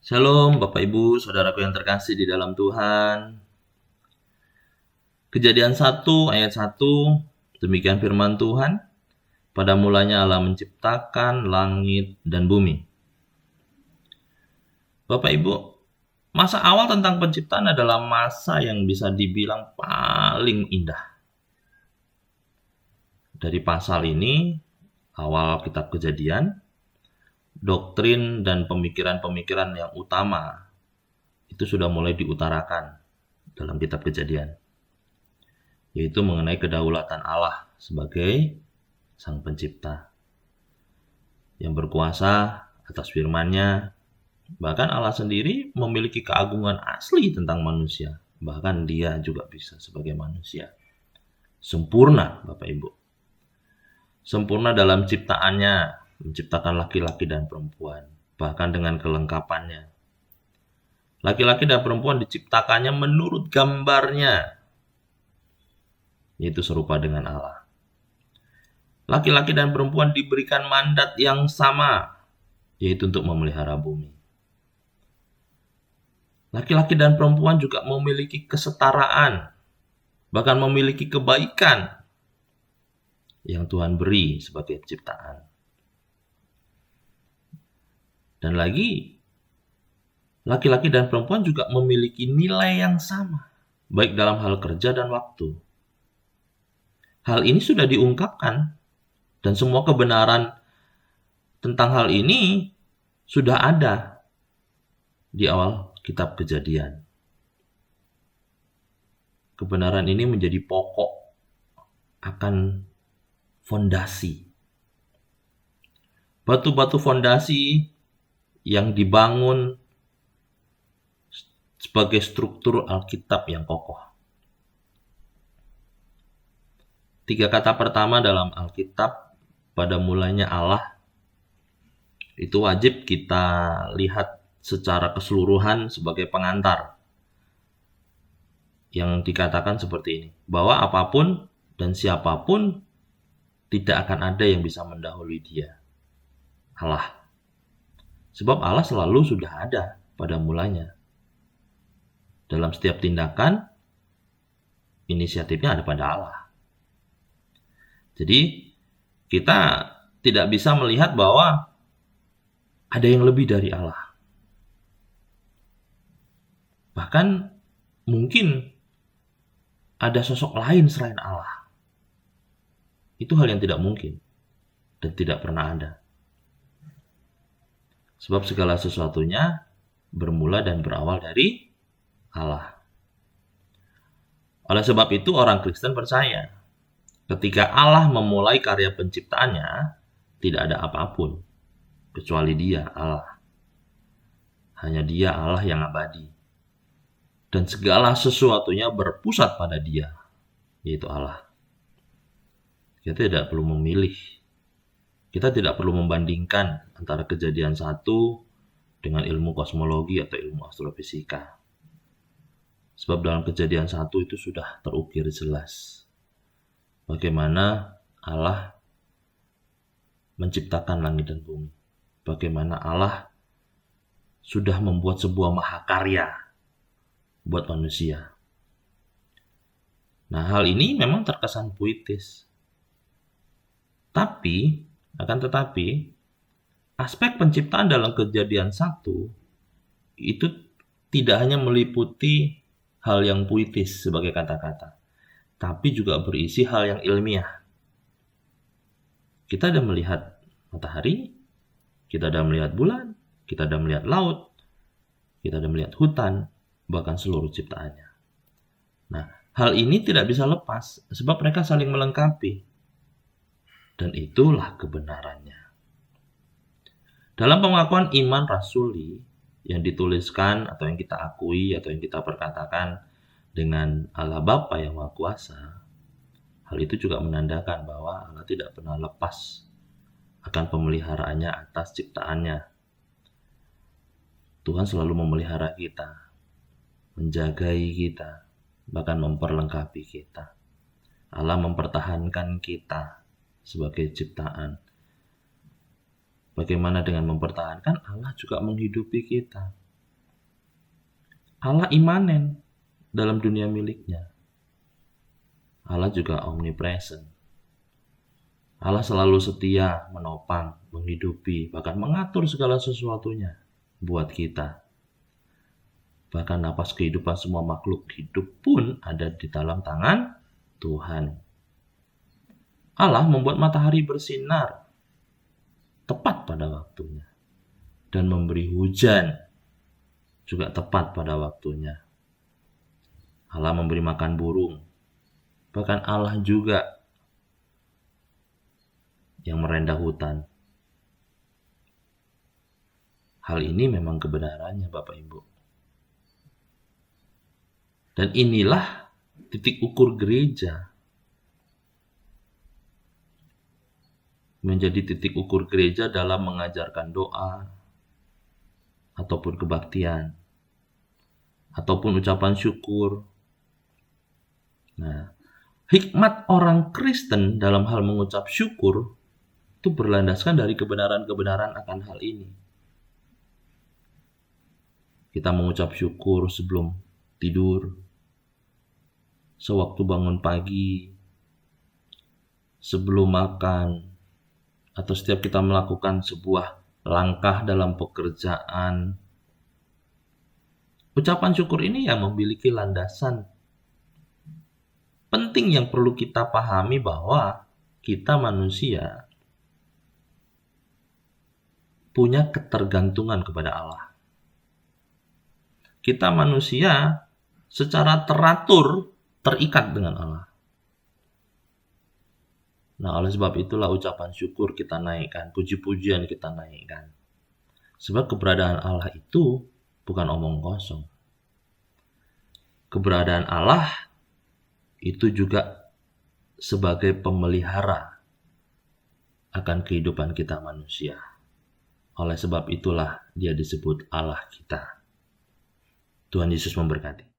Shalom Bapak Ibu, saudaraku yang terkasih di dalam Tuhan. Kejadian 1 ayat 1, demikian firman Tuhan. Pada mulanya Allah menciptakan langit dan bumi. Bapak Ibu, masa awal tentang penciptaan adalah masa yang bisa dibilang paling indah. Dari pasal ini, awal kitab Kejadian, doktrin dan pemikiran-pemikiran yang utama itu sudah mulai diutarakan dalam kitab Kejadian, yaitu mengenai kedaulatan Allah sebagai Sang Pencipta yang berkuasa atas firman-Nya. Bahkan Allah sendiri memiliki keagungan asli tentang manusia. Bahkan Dia juga bisa sebagai manusia. Sempurna, Bapak Ibu. Sempurna dalam ciptaannya, menciptakan laki-laki dan perempuan, bahkan dengan kelengkapannya. Laki-laki dan perempuan diciptakannya menurut gambarnya, yaitu serupa dengan Allah. Laki-laki dan perempuan diberikan mandat yang sama, yaitu untuk memelihara bumi. Laki-laki dan perempuan juga memiliki kesetaraan, bahkan memiliki kebaikan yang Tuhan beri sebagai ciptaan. Dan lagi, laki-laki dan perempuan juga memiliki nilai yang sama, baik dalam hal kerja dan waktu. Hal ini sudah diungkapkan, dan semua kebenaran tentang hal ini sudah ada di awal kitab Kejadian. Kebenaran ini menjadi pokok akan fondasi. Batu-batu fondasi yang dibangun sebagai struktur Alkitab yang kokoh. 3 kata pertama dalam Alkitab, pada mulanya Allah, itu wajib kita lihat secara keseluruhan sebagai pengantar. Yang dikatakan seperti ini, bahwa apapun dan siapapun tidak akan ada yang bisa mendahului Dia, Allah. Sebab Allah selalu sudah ada pada mulanya. Dalam setiap tindakan, inisiatifnya ada pada Allah. Jadi, kita tidak bisa melihat bahwa ada yang lebih dari Allah. Bahkan mungkin ada sosok lain selain Allah. Itu hal yang tidak mungkin dan tidak pernah ada. Sebab segala sesuatunya bermula dan berawal dari Allah. Oleh sebab itu orang Kristen percaya, ketika Allah memulai karya penciptaannya, tidak ada apapun kecuali Dia, Allah. Hanya Dia, Allah yang abadi. Dan segala sesuatunya berpusat pada Dia, yaitu Allah. Kita tidak perlu memilih. Kita tidak perlu membandingkan antara Kejadian 1 dengan ilmu kosmologi atau ilmu astrofisika. Sebab dalam Kejadian 1 itu sudah terukir jelas bagaimana Allah menciptakan langit dan bumi. Bagaimana Allah sudah membuat sebuah mahakarya buat manusia. Nah, hal ini memang terkesan puitis. Akan tetapi, aspek penciptaan dalam Kejadian 1 itu tidak hanya meliputi hal yang puitis sebagai kata-kata, tapi juga berisi hal yang ilmiah. Kita ada melihat matahari, kita ada melihat bulan, kita ada melihat laut, kita ada melihat hutan, bahkan seluruh ciptaannya. Nah, hal ini tidak bisa lepas sebab mereka saling melengkapi. Dan itulah kebenarannya. Dalam pengakuan iman rasuli yang dituliskan atau yang kita akui atau yang kita perkatakan dengan Allah Bapa yang Maha Kuasa, hal itu juga menandakan bahwa Allah tidak pernah lepas akan pemeliharaannya atas ciptaannya. Tuhan selalu memelihara kita, menjagai kita, bahkan memperlengkapi kita. Allah mempertahankan kita sebagai ciptaan. Bagaimana dengan mempertahankan? Allah juga menghidupi kita. Allah imanen dalam dunia miliknya. Allah juga omnipresent. Allah selalu setia, menopang, menghidupi, bahkan mengatur segala sesuatunya buat kita. Bahkan napas kehidupan semua makhluk hidup pun ada di dalam tangan Tuhan. Allah membuat matahari bersinar tepat pada waktunya dan memberi hujan juga tepat pada waktunya. Allah memberi makan burung. Bahkan Allah juga yang merendah hutan. Hal ini memang kebenarannya, Bapak Ibu. Dan inilah titik ukur gereja. Menjadi titik ukur gereja dalam mengajarkan doa, ataupun kebaktian, ataupun ucapan syukur. Nah, hikmat orang Kristen dalam hal mengucap syukur itu berlandaskan dari kebenaran-kebenaran akan hal ini. Kita mengucap syukur sebelum tidur, sewaktu bangun pagi, sebelum makan, atau setiap kita melakukan sebuah langkah dalam pekerjaan. Ucapan syukur ini yang memiliki landasan penting yang perlu kita pahami bahwa kita manusia punya ketergantungan kepada Allah. Kita manusia secara teratur terikat dengan Allah. Nah, oleh sebab itulah ucapan syukur kita naikkan, puji-pujian kita naikkan. Sebab keberadaan Allah itu bukan omong kosong. Keberadaan Allah itu juga sebagai pemelihara akan kehidupan kita manusia. Oleh sebab itulah dia disebut Allah kita. Tuhan Yesus memberkati.